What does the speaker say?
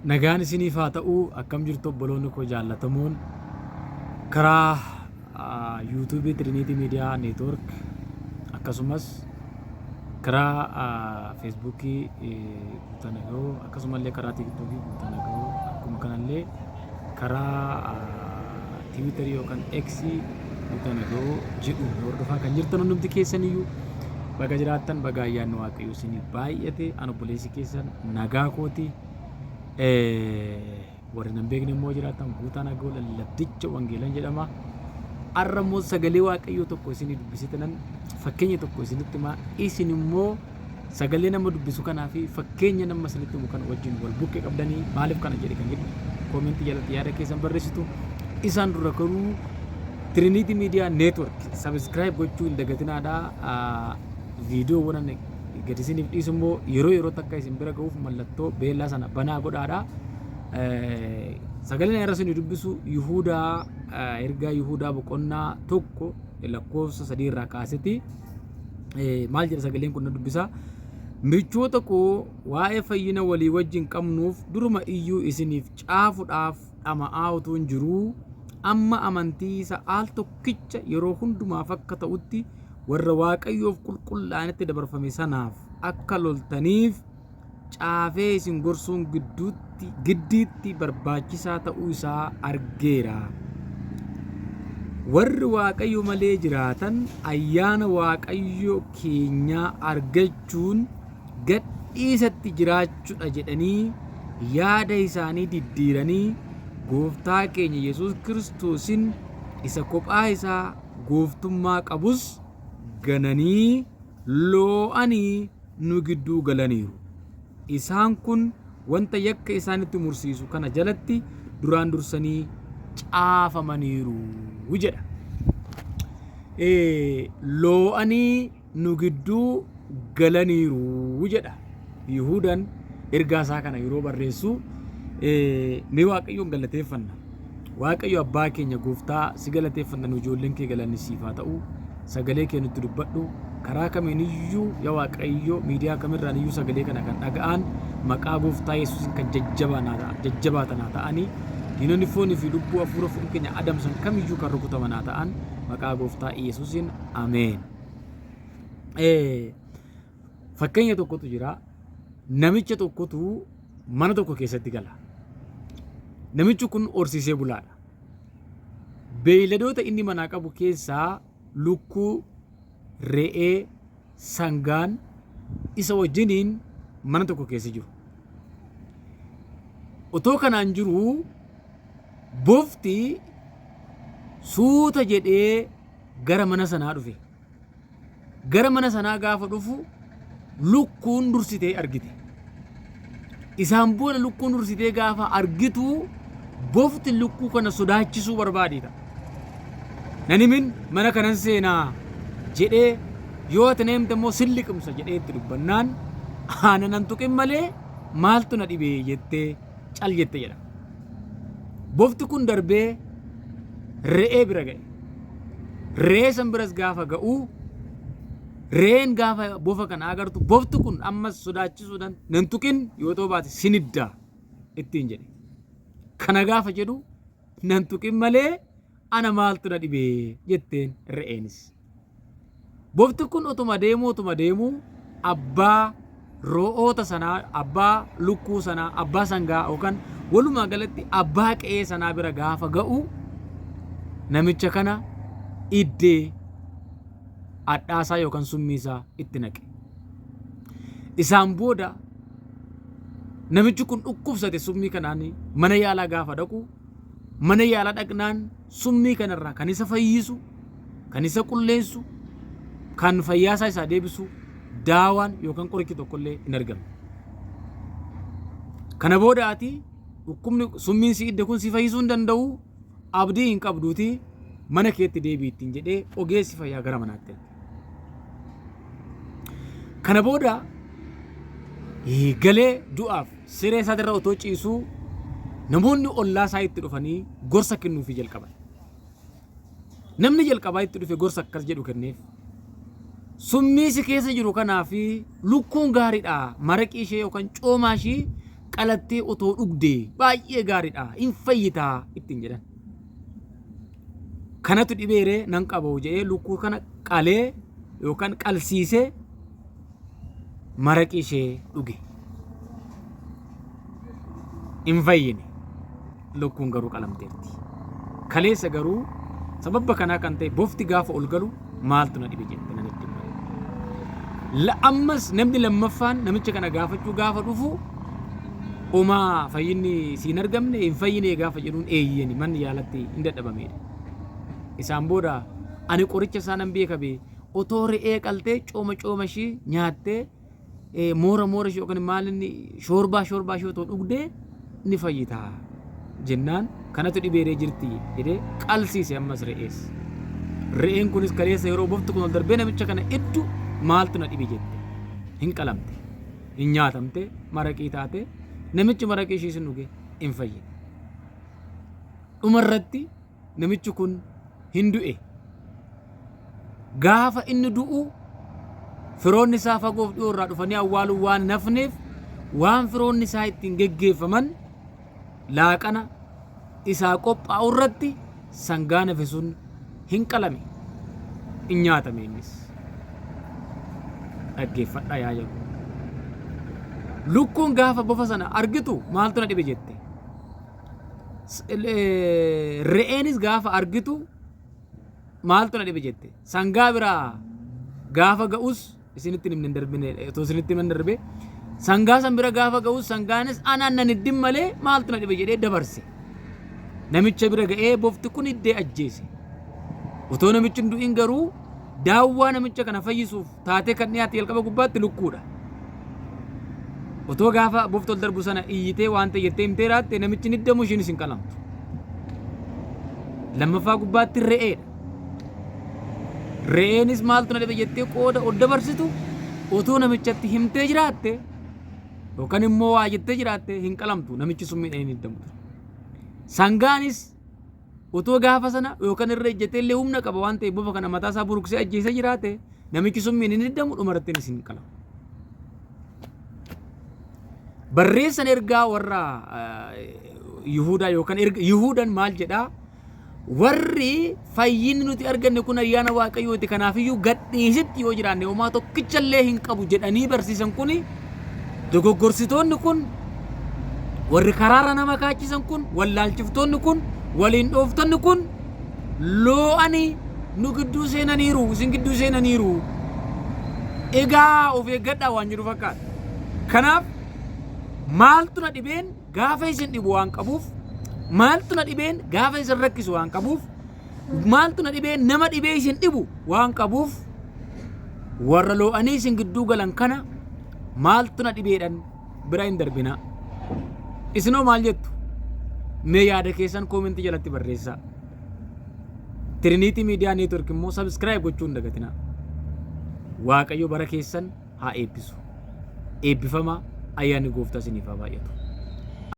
Nagaan isiniif haa ta'u, akkam jirtu obboloonni koo jaallatamoon karaa YouTube Trinity Media Network akkasumas karaa Facebook Guutaa Nagahoo akkasumallee karaa TikTok Guutaa Nagahoo akkuma kanallee karaa Twitter yookaan X Guutaa Nagahoo jedhu hordofaa kan jirtan hundumti keessaniyyuu baga jiraattan baga ayyaanni Waaqayyoo isiniif baay'ate an obboleessi keessan nagaa kooti. Warri nan beekne immoo jiraatan Guutaa Nagahoo lallabdicha wangeelan jedhama. Har'a immoo sagalee Waaqayyoo tokko isinii dubbisitan fakkeenya tokko isinitti himaa, isin immoo sagalee nama dubbisu kanaa fi fakkeenya nama isinitti himu kana wajjin wal bukkee qabdanii maaliif kana jedhe kan jedhu koomentii jalatti yaada keessan barreessitu. Isaan dura garuu Trinity Media Network subscribe gochuu hin dagatinaadha. Viidiyoowwan gadi isiniif dhiisu immoo yeroo takka isin bira ga'uuf mallattoo beellaa sana banaa godhaadha. Sagaleen irra isin dubbisu Yihuudaa ergaa Yihuudaa boqonnaa tokko lakkoofsa 3 irraa kaasetti maal jedha sagaleen kun dubbisa. Michoota koo waa'ee fayyina walii wajjin qabnuuf duruma iyyuu isiniif caafuudhaaf dhama'aa utuu hin jiruu amma amantii isa al tokkicha yeroo hundumaaf akka ta'utti warra Waaqayyoof qulqullaa'anitti dabarfame sanaaf akka loltaniif caafee isin gorsuun giddiitti barbaachisaa ta'uu isaa argeera. Warri Waaqayyo malee jiraatan ayyaana Waaqayyo keenyaa argachuun gadhiisatti jiraachuudha jedhanii yaada isaanii diddiiranii gooftaa keenya Yesuus Kiristoosin isa kophaa isaa gooftummaa qabus gananii loo'anii nu gidduu galaniiru. Isaan kun wanta yakka isaanitti mursiisu kana jalatti duraan dursanii caafamaniiru jedha. Loo'anii nu gidduu galaniiru jedha. Yihuudaan ergaa isaa kana yeroo barreessu mee Waaqayyoon galateeffanna. Waaqayyo abbaa keenya gooftaa si galateeffanna, nu ijoolleen kee galanni siif haa ta'u. Sagalee kee nutti dubbadhu karaa kamiiniyyuu yaa Waaqayyo miidiyaa kamirraan iyyuu sagalee kana kan dhaga'an maqaa gooftaa Yesuusin kan jajjabaatan haa ta'anii diinonni foonii fi lubbuu hafuura foon keenya adamsan kamiyyuu kan rukutaman haa ta'an maqaa gooftaa Yesuusin ameen. Fakkeenya tokkotu jira. Namicha tokkotu mana tokko keessatti gala. Namichi kun horsiisee bulaadha. Beeyladoota inni manaa qabu keessaa lukkuu, re'ee, sangaan isa wajjiniin mana tokko keessa jiru. Otoo kanaan jiru bofti suuta jedhee gara mana sanaa dhufe. Gara mana sanaa gaafa dhufu lukkuun dursitee argite. Isaan booda lukkuun dursitee gaafa argitu bofti lukkuu kana sodaachisuu barbaadita. Nanimin mana kanan seenaa jedhee yoo ati neemte immoo sin liqimsa jedhee itti dubbannaan ana nan tuqin malee maaltu na dhibee jettee cal jette jedha. Bofti kun darbee re'ee bira ga'e. Re'ee san biras gaafa ga'u re'een gaafa bofa kana agartu bofti kun ammas sodaachisuudhaan nan tuqin yoo ta'u baate siniddaa ittiin jedhe. Kana gaafa jedhu nan tuqin malee ana maaltu na dhibee jetteen re'eenis. Bofti kun otuma deemuu abbaa ro'oota sanaa, abbaa lukkuu sanaa, abbaa sangaa yookaan walumaa galatti abbaa qe'ee sanaa bira gaafa ga'u namicha kana iddee adhaasaa yookaan summiisaa itti naqe. Isaan booda namichi kun dhukkubsate summii kanaan mana yaalaa gaafa dhaqu mana yaalaa dhaqnaan summii kanarraa kan isa fayyisu, kan isa qulleessu, kan fayyaasaa isaa deebisu daawaan yookaan qorichi tokkollee hin argamu. Kana booda ati dhukkubni summiin si idde kun si fayyisuu hin danda'u abdii hin qabduuti mana keetti deebi'i ittiin jedhee ogeessi fayyaa gara manaatti erge. Kana booda galee du'aaf siree isaatirra otoo ciisuu namoonni ollaa isaa itti dhufanii gorsa kennuufii jalqaban. Namni jalqabaa itti dhufe gorsa akkas jedhu kenneef. Summii si keessa jiru kanaa fi lukkuun gaariidha. Maraqii ishee yookaan coomaa ishee qalattee otoo dhugdee baay'ee gaariidha hin fayyitaa ittiin jedhan. Kanatu dhibeeree nan qabu jedhee lukkuu kana qalee yookaan qalsiisee maraqii ishee dhuge. Hin fayyine lukkuun garuu qalamteerti. Kaleessa garuu sababa kanaa kan ta'e bofti gaafa ol galu maaltu na dhibe jette nan itti himne. Ammas namni lammaffaan namicha kana gaafachuu gaafa dhufu homaa fayyinni siin argamne hin fayyine gaafa jedhuun eeyyeni manni yaalatti hin dadhabamedha. Isaan booda ani qoricha isaa nan beeka bee otoo re'ee qaltee cooma ishii nyaattee moora ishii yookaan maalinni shoorbaa ishii otoo dhugdee ni fayyitaa jennaan kanatu dhibeeree jirti jedhee qalsiise ammas re'ees. Re'een kunis kaleessa yeroo bofti kun ol darbee namicha kana hedduu maaltu na dhibe jette. Hin qalamte, hin nyaatamte, maraqii taate namichi maraqii ishii sin dhuge hin fayyine. Dhumarratti namichi kun hin du'e. Gaafa inni du'u firoonni isaa fagoof dhiyoo irraa dhufanii awwaaluu waan nafneef waan firoonni isaa ittiin geggeeffaman laaqana isaa qophaa'u irratti sangaa nafe sun hin qalame hin nyaatame innis. Dhaggeeffadhaa yaa jedhu. Lukkuun gaafa bofa sana argitu maaltu na dhibe jette. Re'eenis gaafa argitu maaltu na dhibe jette. Sangaa biraa gaafa ga'us isinitti hin darbine otoo isinitti hin darbe sangaa san bira gaafa ga'us sangaanis anaan nan iddin malee maaltu na dhibe jedhee dabarse. Namicha bira ga'ee bofti kun iddee ajjeese. Otoo namichi hin du'in garuu daawwaa namicha kana fayyisuuf taatee kan dhiyaate jalqaba gubbaatti lukkuudha. Otoo gaafa bofti ol darbu sana iyyitee waan ta'e jettee himtee raatte namichi ni iddamu ishiinis hin qalamtu. Lammaffaa gubbaatti re'eedha. Re'eenis maaltu na dhibe jettee qooda ol dabarsitu otoo namichatti himtee jiraatte yookaan immoo waa jettee jiraatte hin qalamtu namichi sun miidhaan hin iddamu. Sangaanis otoo gaafa sana yookaan irra ejjetee illee humna qaba waan ta'eef bofa kana mataa isaa buruqsee ajjeesee jiraate namichi sun miidhaan hin iddamu dhumarrattis hin qalamu. Barreessan ergaa warra Yihuudaa yookaan Yihuudaan maal jedhaa warri fayyinni nuti arganne kun ayyaana waaqayyooti kanaafiyyuu gadhiisitti yoo jiraanne homaa tokkichallee hin qabu jedhanii barsiisan kuni dogoggorsitoonni kun warri karaara nama kaachisan kun wallaalchiftoonni kun waliin dhooftonni kun loo'anii nu gidduu seenaniiru isin gidduu seenaniiru egaa of eeggadhaa waan jedhu fakkaata. Kanaaf maaltu na dhibeen gaafa isin dhibu waan qabuuf maaltu na dhibeen gaafa isin rakkisu waan qabuuf maaltu na dhibeen nama dhibee isin dhibu waan qabuuf warra loo'anii isin gidduu galan kana maaltu na dhibeedhan bira hin darbina. Isinoo maal jettu? Mee yaada keessan koomentii jalatti barreessaa. Trinity Media Network immoo subscribe gochuu hin dagatinaa. Waaqayyo bara keessan haa eebbisu. Eebbifamaa ayyaanni gooftaa isiniif haa baay'atu.